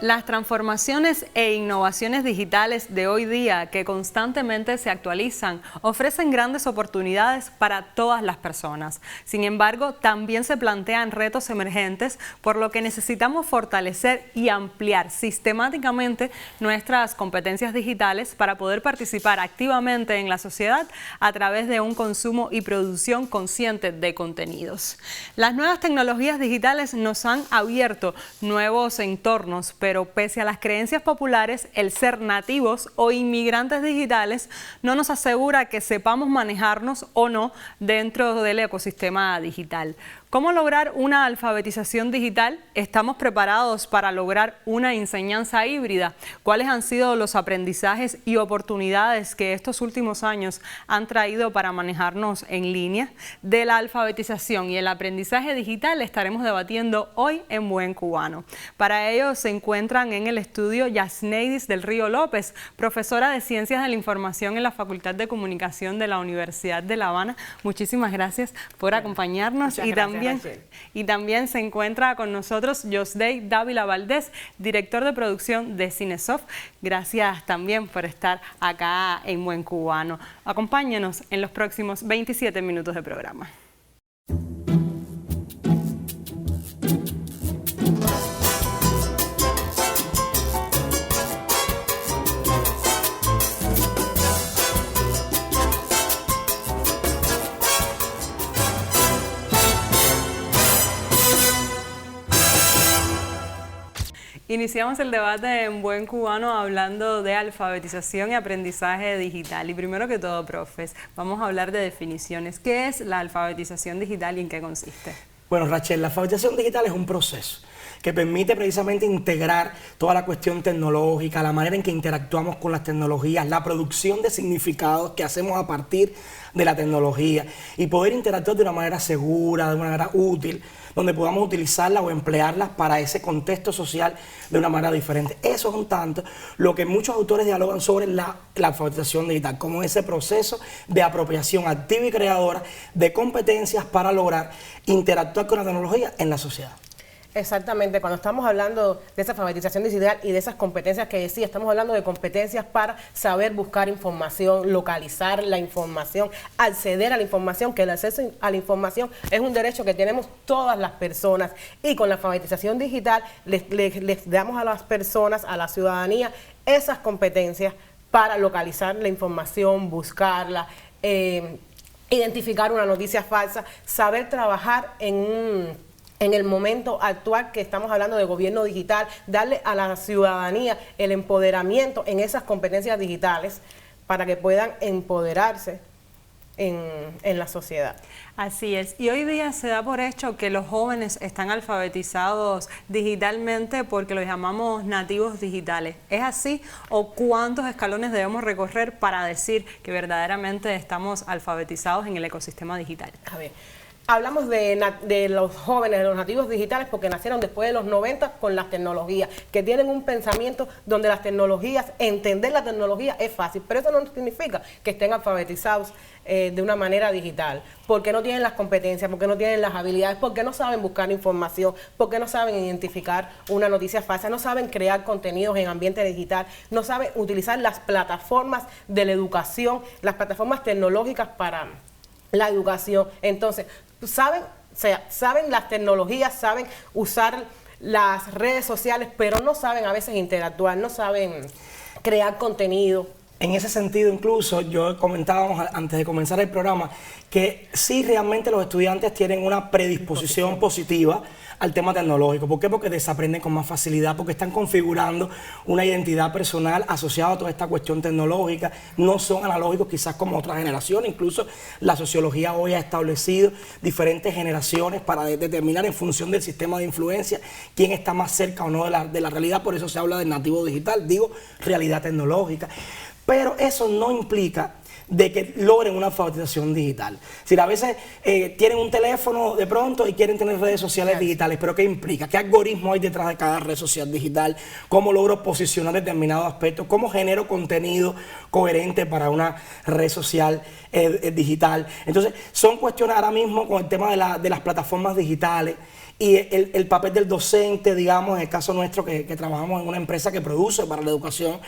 Las transformaciones e innovaciones digitales de hoy día, que constantemente se actualizan, ofrecen grandes oportunidades para todas las personas. Sin embargo, también se plantean retos emergentes, por lo que necesitamos fortalecer y ampliar sistemáticamente nuestras competencias digitales para poder participar activamente en la sociedad a través de un consumo y producción consciente de contenidos. Las nuevas tecnologías digitales nos han abierto nuevos entornos, pero pese a las creencias populares, el ser nativos o inmigrantes digitales no nos asegura que sepamos manejarnos o no dentro del ecosistema digital. ¿Cómo lograr una alfabetización digital? ¿Estamos preparados para lograr una enseñanza híbrida? ¿Cuáles han sido los aprendizajes y oportunidades que estos últimos años han traído para manejarnos en línea? De la alfabetización y el aprendizaje digital estaremos debatiendo hoy en Buen Cubano. Para ello se encuentran en el estudio Yasneidis del Río López, profesora de Ciencias de la Información en la Facultad de Comunicación de la Universidad de La Habana. Muchísimas gracias por acompañarnos. Y también se encuentra con nosotros Josday Dávila Valdés, director de producción de Cinesoft. Gracias también por estar acá en Buen Cubano. Acompáñenos en los próximos 27 minutos de programa. Iniciamos el debate en Buen Cubano hablando de alfabetización y aprendizaje digital. Y primero que todo, profes, vamos a hablar de definiciones. ¿Qué es la alfabetización digital y en qué consiste? Bueno, Rachel, la alfabetización digital es un proceso que permite precisamente integrar toda la cuestión tecnológica, la manera en que interactuamos con las tecnologías, la producción de significados que hacemos a partir de la tecnología y poder interactuar de una manera segura, de una manera útil, donde podamos utilizarla o emplearlas para ese contexto social de una manera diferente. Eso es un tanto lo que muchos autores dialogan sobre la alfabetización digital, como ese proceso de apropiación activa y creadora de competencias para lograr interactuar con la tecnología en la sociedad. Exactamente, cuando estamos hablando de esa alfabetización digital y de esas competencias que decía, estamos hablando de competencias para saber buscar información, localizar la información, acceder a la información, que el acceso a la información es un derecho que tenemos todas las personas, y con la alfabetización digital les damos a las personas, a la ciudadanía, esas competencias para localizar la información, buscarla, identificar una noticia falsa, saber trabajar en el momento actual que estamos hablando de gobierno digital, darle a la ciudadanía el empoderamiento en esas competencias digitales para que puedan empoderarse en la sociedad. Así es, y hoy día se da por hecho que los jóvenes están alfabetizados digitalmente porque los llamamos nativos digitales. ¿Es así o cuántos escalones debemos recorrer para decir que verdaderamente estamos alfabetizados en el ecosistema digital? A ver, hablamos de los jóvenes, de los nativos digitales, porque nacieron después de los 90 con las tecnologías, que tienen un pensamiento donde las tecnologías, entender la tecnología es fácil, pero eso no significa que estén alfabetizados de una manera digital, porque no tienen las competencias, porque no tienen las habilidades, porque no saben buscar información, porque no saben identificar una noticia falsa, no saben crear contenidos en ambiente digital, no saben utilizar las plataformas de la educación, las plataformas tecnológicas para la educación. Entonces, saben las tecnologías, saben usar las redes sociales, pero no saben a veces interactuar, no saben crear contenido. En ese sentido, incluso, yo comentábamos antes de comenzar el programa que sí realmente los estudiantes tienen una predisposición positiva al tema tecnológico. ¿Por qué? Porque desaprenden con más facilidad, porque están configurando una identidad personal asociada a toda esta cuestión tecnológica. No son analógicos quizás como otras generaciones. Incluso la sociología hoy ha establecido diferentes generaciones para determinar en función del sistema de influencia quién está más cerca o no de la realidad. Por eso se habla del nativo digital, digo, realidad tecnológica. Pero eso no implica de que logren una alfabetización digital. Si a veces tienen un teléfono de pronto y quieren tener redes sociales digitales, pero ¿qué implica? ¿Qué algoritmo hay detrás de cada red social digital? ¿Cómo logro posicionar determinados aspectos? ¿Cómo genero contenido coherente para una red social digital? Entonces, son cuestiones ahora mismo con el tema de las plataformas digitales y el papel del docente, digamos, en el caso nuestro que trabajamos en una empresa que produce para la educación,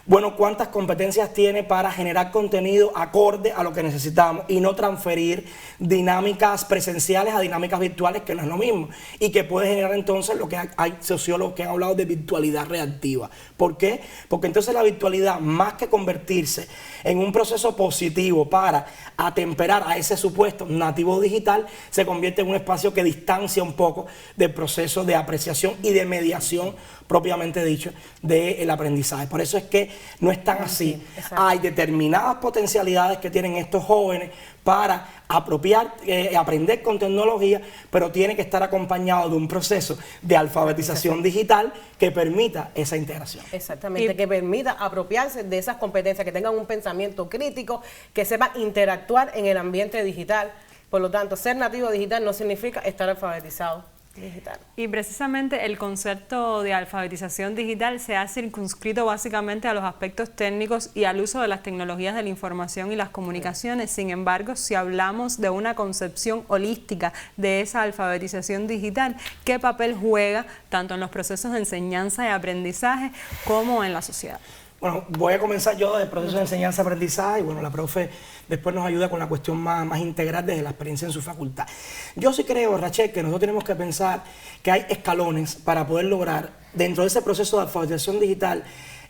bueno, cuántas competencias tiene para generar contenido acorde a lo que necesitamos y no transferir dinámicas presenciales a dinámicas virtuales, que no es lo mismo, y que puede generar entonces lo que hay sociólogos que han hablado de virtualidad reactiva. ¿Por qué? Porque entonces la virtualidad, más que convertirse en un proceso positivo para atemperar a ese supuesto nativo digital, se convierte en un espacio que distancia un poco del proceso de apreciación y de mediación propiamente dicho del aprendizaje. Por eso es que no es tan así. Hay determinadas potencialidades que tienen estos jóvenes para aprender con tecnología, pero tiene que estar acompañado de un proceso de alfabetización digital que permita esa integración. Exactamente, que permita apropiarse de esas competencias, que tengan un pensamiento crítico, que sepan interactuar en el ambiente digital. Por lo tanto, ser nativo digital no significa estar alfabetizado digital. Y precisamente el concepto de alfabetización digital se ha circunscrito básicamente a los aspectos técnicos y al uso de las tecnologías de la información y las comunicaciones. Sin embargo, si hablamos de una concepción holística de esa alfabetización digital, ¿qué papel juega tanto en los procesos de enseñanza y aprendizaje como en la sociedad? Bueno, voy a comenzar yo del proceso de enseñanza-aprendizaje y bueno, la profe después nos ayuda con la cuestión más integral desde la experiencia en su facultad. Yo sí creo, Rachel, que nosotros tenemos que pensar que hay escalones para poder lograr dentro de ese proceso de alfabetización digital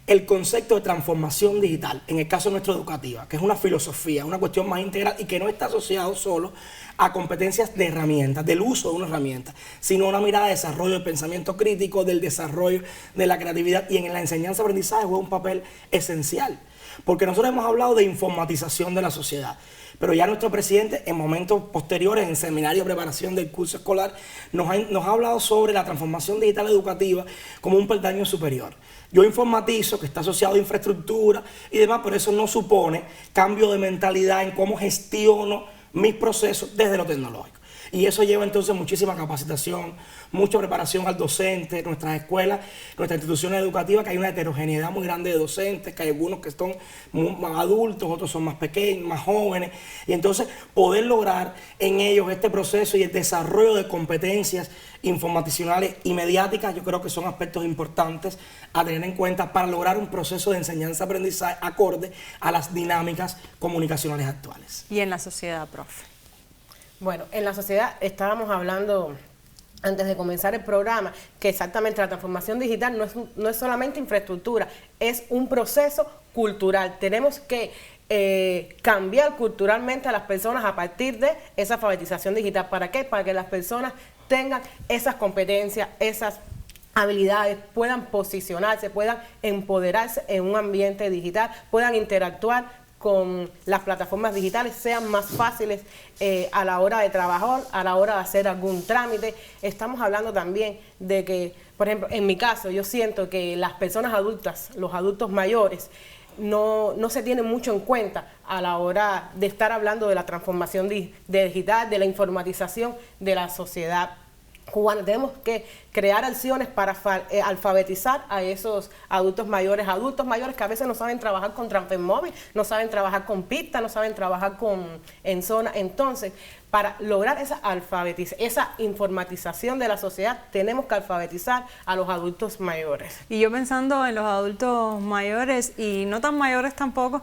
el concepto de transformación digital, en el caso nuestro educativa, que es una filosofía, una cuestión más integral y que no está asociado solo a competencias de herramientas, del uso de una herramienta, sino una mirada de desarrollo del pensamiento crítico, del desarrollo de la creatividad, y en la enseñanza-aprendizaje juega un papel esencial, porque nosotros hemos hablado de informatización de la sociedad, pero ya nuestro presidente en momentos posteriores, en seminario de preparación del curso escolar, nos ha hablado sobre la transformación digital educativa como un peldaño superior. Yo informatizo, que está asociado a infraestructura y demás, pero eso no supone cambio de mentalidad en cómo gestiono mis procesos desde lo tecnológico. Y eso lleva entonces muchísima capacitación, mucha preparación al docente, nuestras escuelas, nuestras instituciones educativas, que hay una heterogeneidad muy grande de docentes, que hay algunos que son más adultos, otros son más pequeños, más jóvenes, y entonces poder lograr en ellos este proceso y el desarrollo de competencias informacionales y mediáticas, yo creo que son aspectos importantes a tener en cuenta para lograr un proceso de enseñanza-aprendizaje acorde a las dinámicas comunicacionales actuales. Y en la sociedad, profe. Bueno, en la sociedad estábamos hablando antes de comenzar el programa que exactamente la transformación digital no es solamente infraestructura, es un proceso cultural. Tenemos que cambiar culturalmente a las personas a partir de esa alfabetización digital. ¿Para qué? Para que las personas tengan esas competencias, esas habilidades, puedan posicionarse, puedan empoderarse en un ambiente digital, puedan interactuar con las plataformas digitales, sean más fáciles a la hora de trabajar, a la hora de hacer algún trámite. Estamos hablando también de que, por ejemplo, en mi caso, yo siento que las personas adultas, los adultos mayores, no se tienen mucho en cuenta a la hora de estar hablando de la transformación digital, de la informatización de la sociedad cubana. Tenemos que crear acciones para alfabetizar a esos adultos mayores que a veces no saben trabajar con transfer móvil, no saben trabajar con pista, no saben trabajar en zona. Entonces, para lograr esa informatización de la sociedad, tenemos que alfabetizar a los adultos mayores. Y yo pensando en los adultos mayores y no tan mayores tampoco,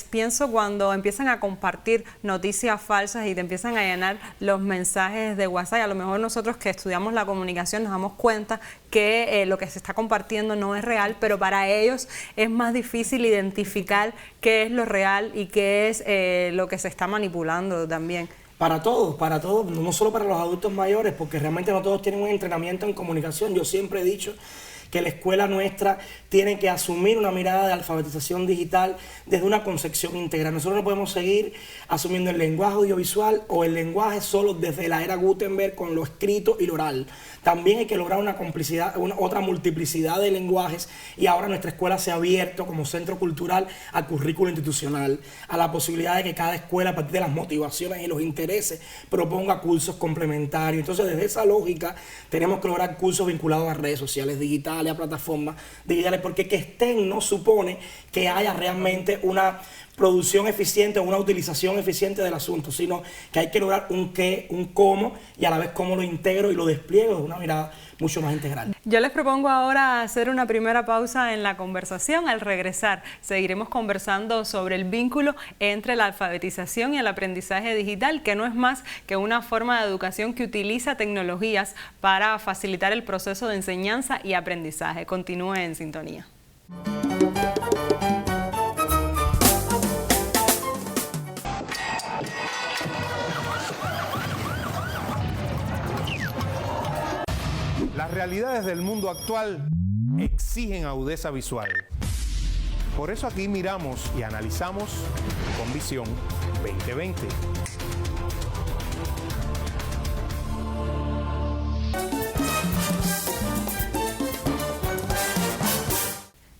pienso cuando empiezan a compartir noticias falsas y te empiezan a llenar los mensajes de WhatsApp. A lo mejor nosotros que estudiamos la comunicación nos damos cuenta que lo que se está compartiendo no es real, pero para ellos es más difícil identificar qué es lo real y qué es lo que se está manipulando también. Para todos, no solo para los adultos mayores, porque realmente no todos tienen un entrenamiento en comunicación. Yo siempre he dicho que la escuela nuestra tiene que asumir una mirada de alfabetización digital desde una concepción integral. Nosotros no podemos seguir asumiendo el lenguaje audiovisual o el lenguaje solo desde la era Gutenberg con lo escrito y lo oral. También hay que lograr una complicidad, otra multiplicidad de lenguajes, y ahora nuestra escuela se ha abierto como centro cultural al currículo institucional, a la posibilidad de que cada escuela, a partir de las motivaciones y los intereses, proponga cursos complementarios. Entonces, desde esa lógica, tenemos que lograr cursos vinculados a redes sociales digitales, a plataformas digitales, porque que estén no supone que haya realmente una producción eficiente o una utilización eficiente del asunto, sino que hay que lograr un qué, un cómo y a la vez cómo lo integro y lo despliego de una mirada mucho más integral. Yo les propongo ahora hacer una primera pausa en la conversación. Al regresar, seguiremos conversando sobre el vínculo entre la alfabetización y el aprendizaje digital, que no es más que una forma de educación que utiliza tecnologías para facilitar el proceso de enseñanza y aprendizaje. Continúe en sintonía. Las realidades del mundo actual exigen agudeza visual. Por eso aquí miramos y analizamos con Visión 2020.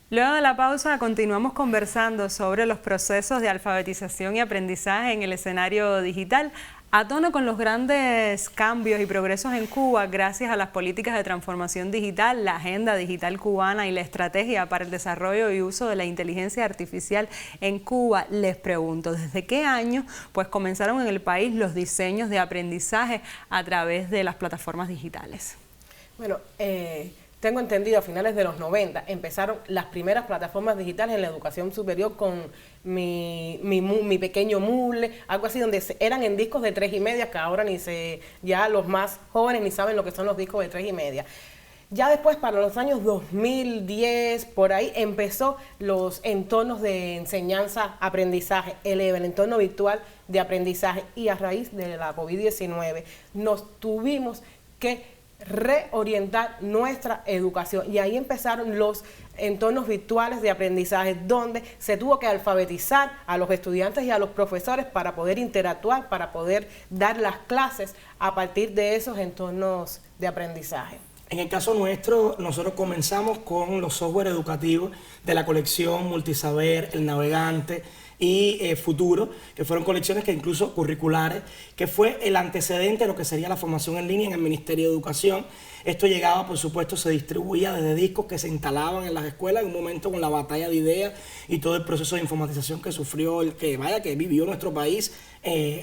Luego de la pausa continuamos conversando sobre los procesos de alfabetización y aprendizaje en el escenario digital. A tono con los grandes cambios y progresos en Cuba, gracias a las políticas de transformación digital, la agenda digital cubana y la estrategia para el desarrollo y uso de la inteligencia artificial en Cuba, les pregunto, ¿desde qué año pues comenzaron en el país los diseños de aprendizaje a través de las plataformas digitales? Bueno, tengo entendido, a finales de los 90 empezaron las primeras plataformas digitales en la educación superior con mi pequeño Moodle, algo así, donde eran en discos de 3,5, que ahora ya los más jóvenes ni saben lo que son los discos de 3,5. Ya después, para los años 2010, por ahí, empezó los entornos de enseñanza-aprendizaje, el entorno virtual de aprendizaje, y a raíz de la COVID-19 nos tuvimos que reorientar nuestra educación, y ahí empezaron los entornos virtuales de aprendizaje, donde se tuvo que alfabetizar a los estudiantes y a los profesores para poder interactuar, para poder dar las clases a partir de esos entornos de aprendizaje. En el caso nuestro, nosotros comenzamos con los software educativos de la colección Multisaber, El Navegante y Futuro, que fueron colecciones que incluso curriculares, que fue el antecedente de lo que sería la formación en línea en el Ministerio de Educación. Esto llegaba, por supuesto, se distribuía desde discos que se instalaban en las escuelas en un momento con la batalla de ideas y todo el proceso de informatización que sufrió, que vivió nuestro país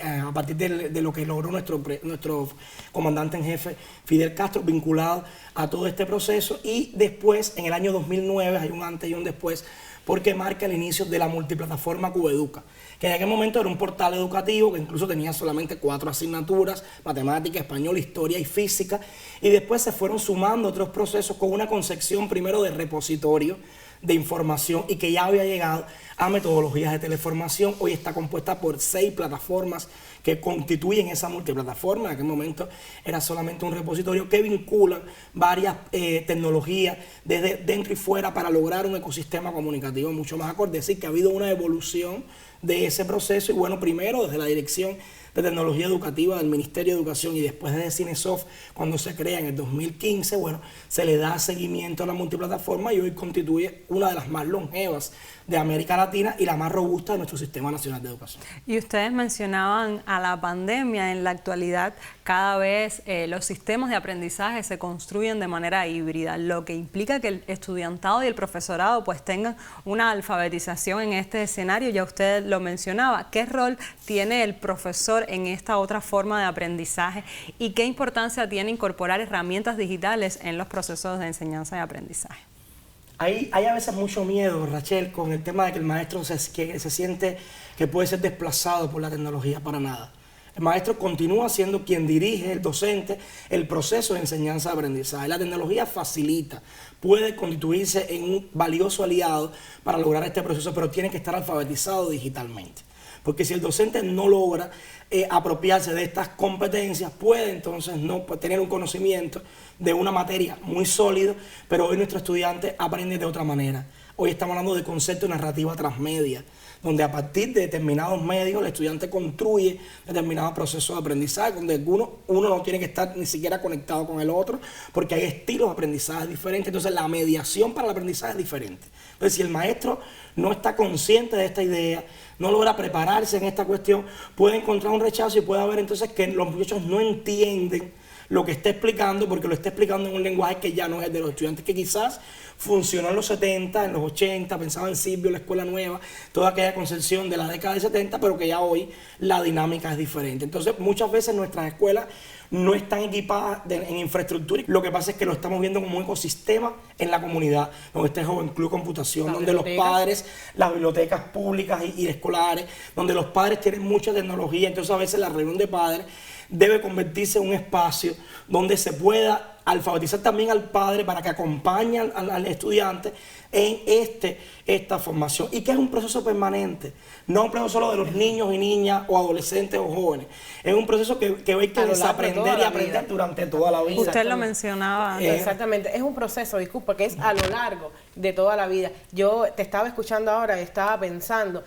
a partir de lo que logró nuestro comandante en jefe Fidel Castro, vinculado a todo este proceso. Y después, en el año 2009, hay un antes y un después, porque marca el inicio de la multiplataforma Cubeduca, que en aquel momento era un portal educativo que incluso tenía solamente 4 asignaturas: matemática, español, historia y física, y después se fueron sumando otros procesos con una concepción primero de repositorio de información y que ya había llegado a metodologías de teleformación. Hoy está compuesta por 6 plataformas que constituyen esa multiplataforma. En aquel momento era solamente un repositorio que vincula varias tecnologías desde dentro y fuera para lograr un ecosistema comunicativo mucho más acorde. Es decir, que ha habido una evolución de ese proceso, y bueno, primero desde la Dirección de Tecnología Educativa del Ministerio de Educación y después desde Cinesoft, cuando se crea en el 2015, bueno, se le da seguimiento a la multiplataforma y hoy constituye una de las más longevas de América Latina y la más robusta de nuestro Sistema Nacional de Educación. Y ustedes mencionaban a la pandemia. En la actualidad cada vez los sistemas de aprendizaje se construyen de manera híbrida, lo que implica que el estudiantado y el profesorado pues tengan una alfabetización en este escenario. Ya usted lo mencionaba, ¿qué rol tiene el profesor en esta otra forma de aprendizaje y qué importancia tiene incorporar herramientas digitales en los procesos de enseñanza y aprendizaje? Hay a veces mucho miedo, Rachel, con el tema de que el maestro se siente que puede ser desplazado por la tecnología. Para nada. El maestro continúa siendo quien dirige, el docente, el proceso de enseñanza-aprendizaje. La tecnología facilita, puede constituirse en un valioso aliado para lograr este proceso, pero tiene que estar alfabetizado digitalmente. Porque si el docente no logra apropiarse de estas competencias, puede entonces no tener un conocimiento de una materia muy sólido, pero hoy nuestro estudiante aprende de otra manera. Hoy estamos hablando de concepto de narrativa transmedia, donde a partir de determinados medios el estudiante construye determinados procesos de aprendizaje, donde uno no tiene que estar ni siquiera conectado con el otro, porque hay estilos de aprendizaje diferentes. Entonces la mediación para el aprendizaje es diferente. Entonces si el maestro no está consciente de esta idea, no logra prepararse en esta cuestión, puede encontrar un rechazo y puede haber entonces que los muchachos no entienden lo que está explicando, porque lo está explicando en un lenguaje que ya no es el de los estudiantes, que quizás funcionó en los 70, en los 80, pensaba en Silvio, la escuela nueva, toda aquella concepción de la década de 70, pero que ya hoy la dinámica es diferente. Entonces, muchas veces nuestras escuelas no están equipadas en infraestructura. Lo que pasa es que lo estamos viendo como un ecosistema en la comunidad, donde está el Joven Club Computación, donde los padres, las bibliotecas públicas y escolares, donde los padres tienen mucha tecnología. Entonces, a veces la reunión de padres debe convertirse en un espacio donde se pueda alfabetizar también al padre para que acompañe al estudiante en esta formación, y que es un proceso permanente, no un proceso solo de los niños y niñas o adolescentes o jóvenes, es un proceso que hay que desaprender y aprender durante toda la vida. Usted lo mencionaba. Exactamente, es un proceso, disculpa, que es a lo largo de toda la vida. Yo te estaba escuchando ahora y estaba pensando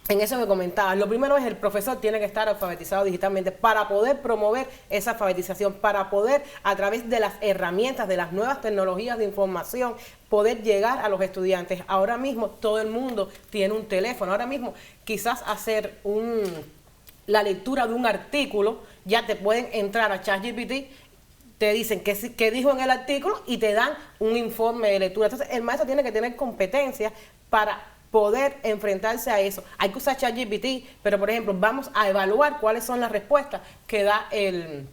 en eso que comentabas. Lo primero es el profesor tiene que estar alfabetizado digitalmente para poder promover esa alfabetización, para poder, a través de las herramientas, de las nuevas tecnologías de información, poder llegar a los estudiantes. Ahora mismo todo el mundo tiene un teléfono. Ahora mismo quizás hacer la lectura de un artículo, ya te pueden entrar a ChatGPT, te dicen qué dijo en el artículo y te dan un informe de lectura. Entonces el maestro tiene que tener competencias para poder enfrentarse a eso. Hay que usar ChatGPT, pero por ejemplo, vamos a evaluar cuáles son las respuestas que da el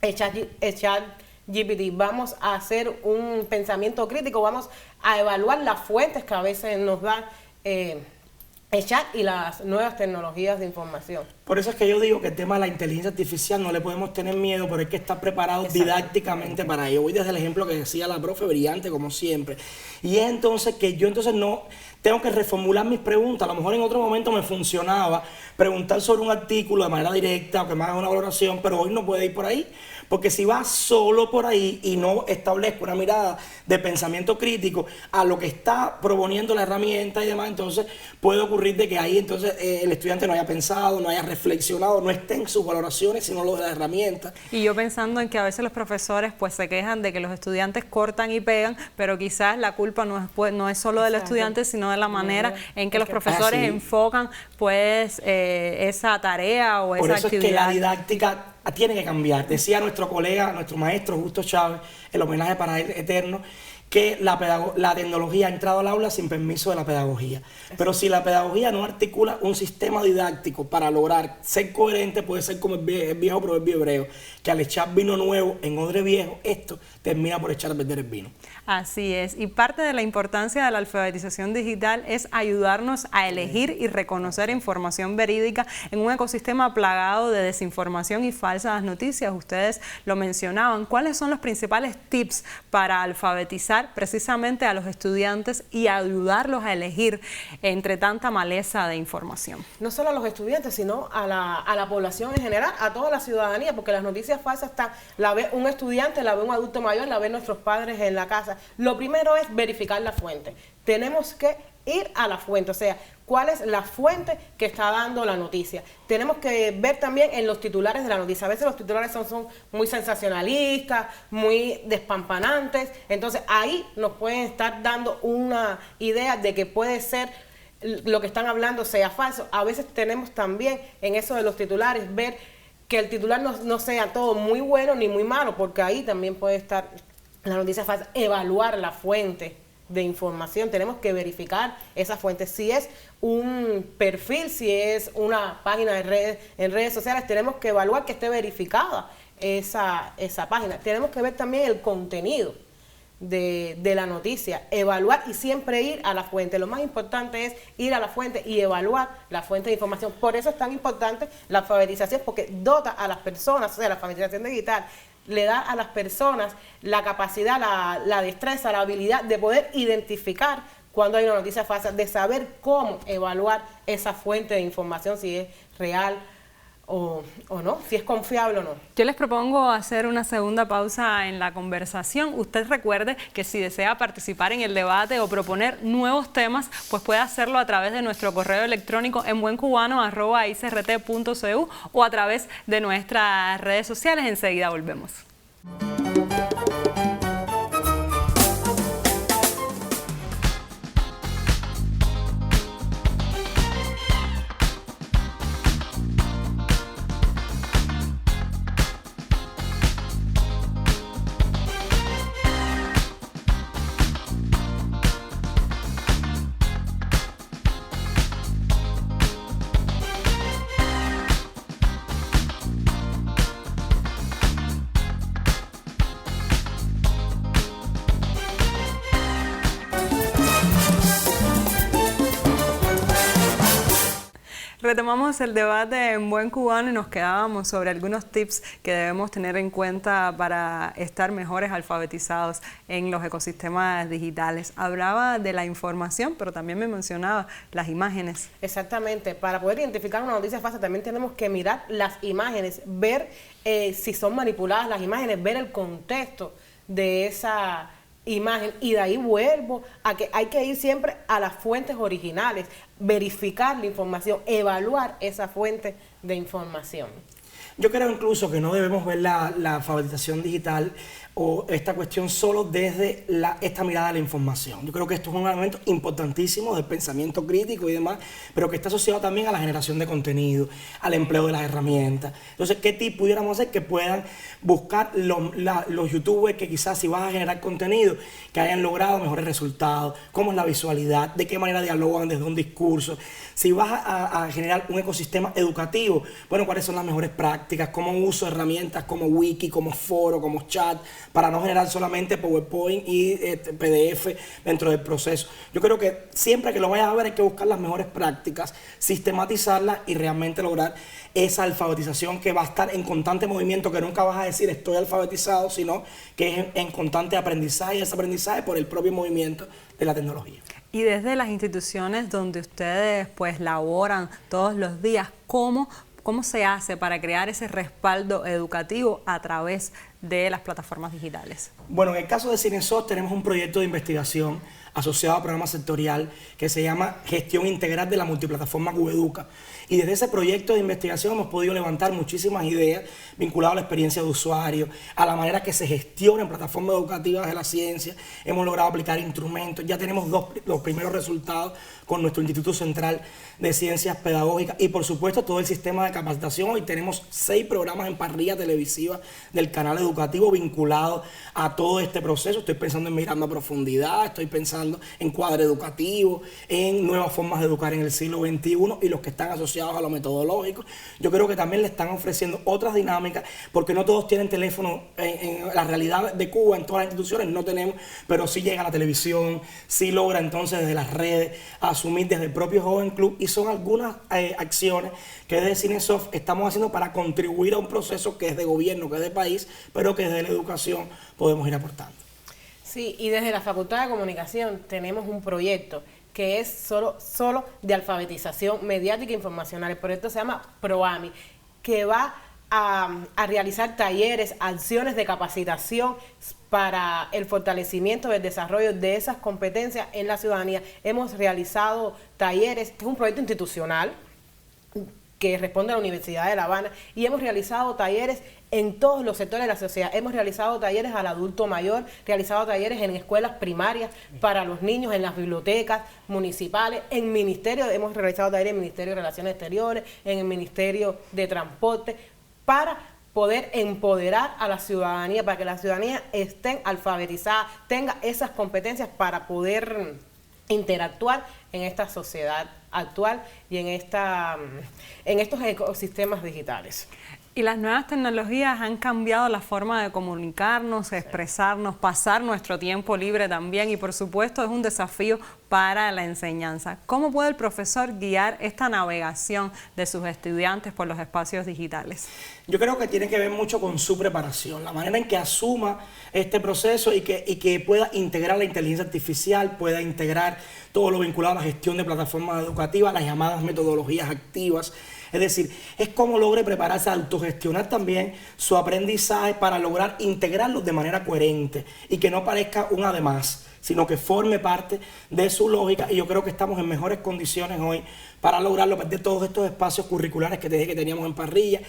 ChatGPT. Vamos a hacer un pensamiento crítico, vamos a evaluar las fuentes que a veces nos dan el chat y las nuevas tecnologías de información. Por eso es que yo digo que el tema de la inteligencia artificial no le podemos tener miedo, pero hay que estar preparados didácticamente para ello. Voy desde el ejemplo que decía la profe, brillante como siempre. Y es entonces que yo no tengo que reformular mis preguntas. A lo mejor en otro momento me funcionaba preguntar sobre un artículo de manera directa o que me haga una valoración, pero hoy no puede ir por ahí. Porque si va solo por ahí y no establezco una mirada de pensamiento crítico a lo que está proponiendo la herramienta y demás, entonces puede ocurrir de que ahí entonces el estudiante no haya pensado, no haya reflexionado, no esté en sus valoraciones, sino lo de la herramienta. Y yo pensando en que a veces los profesores pues se quejan de que los estudiantes cortan y pegan, pero quizás la culpa no es solo del estudiante, sino de la manera en que los profesores enfocan pues esa tarea o esa actividad. Por eso es que la didáctica tiene que cambiar. Decía nuestro colega, nuestro maestro Justo Chávez, el homenaje para él eterno, que la tecnología ha entrado al aula sin permiso de la pedagogía. Pero si la pedagogía no articula un sistema didáctico para lograr ser coherente, puede ser como el viejo proverbio hebreo, que al echar vino nuevo en odre viejo, esto termina por echar a perder el vino. Así es, y parte de la importancia de la alfabetización digital es ayudarnos a elegir y reconocer información verídica en un ecosistema plagado de desinformación y falsas noticias. Ustedes lo mencionaban. ¿Cuáles son los principales tips para alfabetizar precisamente a los estudiantes y ayudarlos a elegir entre tanta maleza de información? No solo a los estudiantes, sino a la población en general, a toda la ciudadanía, porque las noticias falsas la ve un estudiante, la ve un adulto mayor, la ven nuestros padres en la casa. Lo primero es verificar la fuente. Tenemos que ir a la fuente, o sea, cuál es la fuente que está dando la noticia. Tenemos que ver también en los titulares de la noticia. A veces los titulares son muy sensacionalistas, muy despampanantes, entonces ahí nos pueden estar dando una idea de que puede ser lo que están hablando sea falso. A veces tenemos también en eso de los titulares ver que el titular no sea todo muy bueno ni muy malo, porque ahí también puede estar la noticia falsa. Evaluar la fuente de información, tenemos que verificar esa fuente. Si es un perfil, si es una página de en redes sociales, tenemos que evaluar que esté verificada esa página. Tenemos que ver también el contenido de la noticia, evaluar y siempre ir a la fuente. Lo más importante es ir a la fuente y evaluar la fuente de información. Por eso es tan importante la alfabetización, porque dota a las personas, o sea, la alfabetización digital le da a las personas la capacidad, la destreza, la habilidad de poder identificar cuando hay una noticia falsa, de saber cómo evaluar esa fuente de información, si es real o no, si es confiable o no. Yo les propongo hacer una segunda pausa en la conversación. Usted recuerde que si desea participar en el debate o proponer nuevos temas, pues puede hacerlo a través de nuestro correo electrónico en buencubano@icrt.cu o a través de nuestras redes sociales. Enseguida volvemos. Retomamos el debate en Buen Cubano y nos quedábamos sobre algunos tips que debemos tener en cuenta para estar mejores alfabetizados en los ecosistemas digitales. Hablaba de la información, pero también me mencionaba las imágenes. Exactamente. Para poder identificar una noticia falsa también tenemos que mirar las imágenes, ver si son manipuladas las imágenes, ver el contexto de esa imagen, y de ahí vuelvo a que hay que ir siempre a las fuentes originales, verificar la información, evaluar esa fuente de información. Yo creo incluso que no debemos ver la alfabetización digital o esta cuestión solo desde esta mirada a la información. Yo creo que esto es un elemento importantísimo del pensamiento crítico y demás, pero que está asociado también a la generación de contenido, al empleo de las herramientas. Entonces, ¿qué tips pudiéramos hacer? Que puedan buscar los youtubers que quizás, si vas a generar contenido, que hayan logrado mejores resultados, cómo es la visualidad, de qué manera dialogan desde un discurso. Si vas a generar un ecosistema educativo, bueno, cuáles son las mejores prácticas, cómo uso herramientas como wiki, como foro, como chat, para no generar solamente PowerPoint y PDF dentro del proceso. Yo creo que siempre que lo vayas a ver hay que buscar las mejores prácticas, sistematizarlas y realmente lograr esa alfabetización que va a estar en constante movimiento, que nunca vas a decir estoy alfabetizado, sino que es en constante aprendizaje, y ese aprendizaje por el propio movimiento de la tecnología. Y desde las instituciones donde ustedes pues laboran todos los días, ¿cómo se hace para crear ese respaldo educativo a través de las plataformas digitales? Bueno, en el caso de Cinesoft tenemos un proyecto de investigación asociado al programa sectorial que se llama Gestión Integral de la Multiplataforma Cubeduca. Y desde ese proyecto de investigación hemos podido levantar muchísimas ideas vinculadas a la experiencia de usuario, a la manera que se gestionan plataformas educativas de la ciencia. Hemos logrado aplicar instrumentos, ya tenemos los primeros resultados con nuestro Instituto Central de Ciencias Pedagógicas y por supuesto todo el sistema de capacitación. Hoy tenemos 6 programas en parrilla televisiva del canal educativo vinculados a todo este proceso. Estoy pensando en Mirando a Profundidad, estoy pensando en Cuadro Educativo, en nuevas formas de educar en el siglo XXI y los que están asociados a lo metodológico. Yo creo que también le están ofreciendo otras dinámicas, porque no todos tienen teléfono en la realidad de Cuba, en todas las instituciones no tenemos, pero sí llega a la televisión, sí logra entonces desde las redes asumir desde el propio Joven Club, y son algunas acciones que desde Cinesoft estamos haciendo para contribuir a un proceso que es de gobierno, que es de país, pero que desde la educación podemos ir aportando. Sí, y desde la Facultad de Comunicación tenemos un proyecto que es solo de alfabetización mediática e informacional. El proyecto se llama PROAMI, que va a realizar talleres, acciones de capacitación para el fortalecimiento del desarrollo de esas competencias en la ciudadanía. Hemos realizado talleres, que es un proyecto institucional que responde a la Universidad de La Habana, y hemos realizado talleres en todos los sectores de la sociedad. Hemos realizado talleres al adulto mayor, realizado talleres en escuelas primarias para los niños, en las bibliotecas municipales, en ministerios, hemos realizado talleres en el Ministerio de Relaciones Exteriores, en el Ministerio de Transporte, para poder empoderar a la ciudadanía, para que la ciudadanía esté alfabetizada, tenga esas competencias para poder interactuar en esta sociedad actual y en estos ecosistemas digitales. Y las nuevas tecnologías han cambiado la forma de comunicarnos, expresarnos, pasar nuestro tiempo libre también, y por supuesto es un desafío para la enseñanza. ¿Cómo puede el profesor guiar esta navegación de sus estudiantes por los espacios digitales? Yo creo que tiene que ver mucho con su preparación, la manera en que asuma este proceso y que pueda integrar la inteligencia artificial, pueda integrar todo lo vinculado a la gestión de plataformas educativas, las llamadas metodologías activas. Es decir, es cómo logre prepararse a autogestionar también su aprendizaje para lograr integrarlo de manera coherente y que no parezca un además, sino que forme parte de su lógica, y yo creo que estamos en mejores condiciones hoy para lograrlo, de todos estos espacios curriculares que te dije que teníamos en parrilla,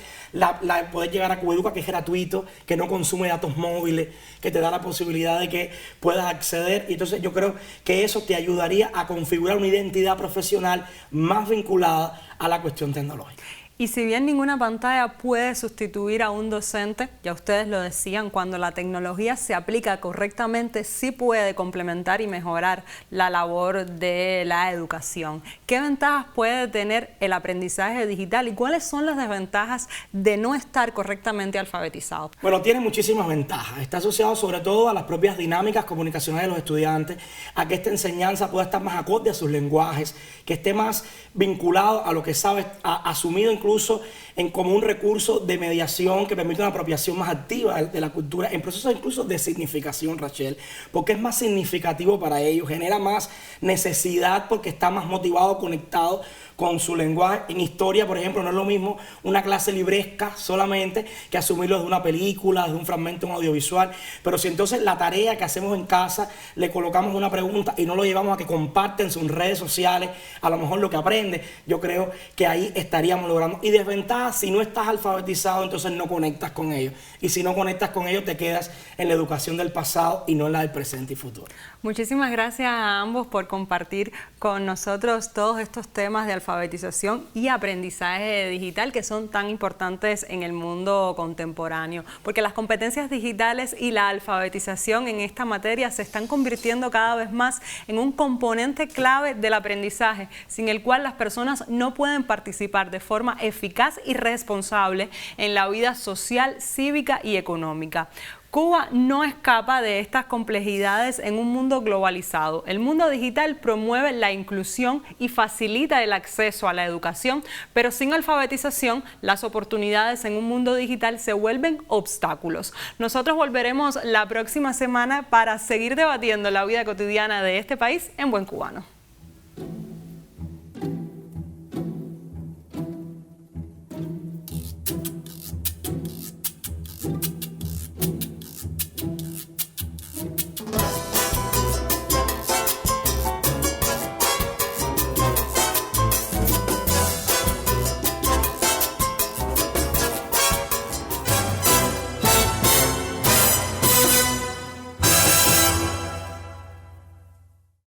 poder llegar a Cubeduca, que es gratuito, que no consume datos móviles, que te da la posibilidad de que puedas acceder, y entonces yo creo que eso te ayudaría a configurar una identidad profesional más vinculada a la cuestión tecnológica. Y si bien ninguna pantalla puede sustituir a un docente, ya ustedes lo decían, cuando la tecnología se aplica correctamente, sí puede complementar y mejorar la labor de la educación. ¿Qué ventajas puede tener el aprendizaje digital y cuáles son las desventajas de no estar correctamente alfabetizado? Bueno, tiene muchísimas ventajas. Está asociado sobre todo a las propias dinámicas comunicacionales de los estudiantes, a que esta enseñanza pueda estar más acorde a sus lenguajes, que esté más vinculado a lo que sabe, asumido incluso como un recurso de mediación que permite una apropiación más activa de la cultura, en procesos incluso de significación, Rachel, porque es más significativo para ellos, genera más necesidad porque está más motivado, conectado con su lenguaje. En historia, por ejemplo, no es lo mismo una clase libresca solamente que asumirlo de una película, de un fragmento de un audiovisual, pero si entonces la tarea que hacemos en casa le colocamos una pregunta y no lo llevamos a que comparten en sus redes sociales, a lo mejor lo que aprende, yo creo que ahí estaríamos logrando. Y desventaja, si no estás alfabetizado, entonces no conectas con ellos. Y si no conectas con ellos, te quedas en la educación del pasado y no en la del presente y futuro. Muchísimas gracias a ambos por compartir con nosotros todos estos temas de alfabetización y aprendizaje digital que son tan importantes en el mundo contemporáneo, porque las competencias digitales y la alfabetización en esta materia se están convirtiendo cada vez más en un componente clave del aprendizaje, sin el cual las personas no pueden participar de forma eficaz y responsable en la vida social, cívica y económica. Cuba no escapa de estas complejidades en un mundo globalizado. El mundo digital promueve la inclusión y facilita el acceso a la educación, pero sin alfabetización, las oportunidades en un mundo digital se vuelven obstáculos. Nosotros volveremos la próxima semana para seguir debatiendo la vida cotidiana de este país en Buen Cubano.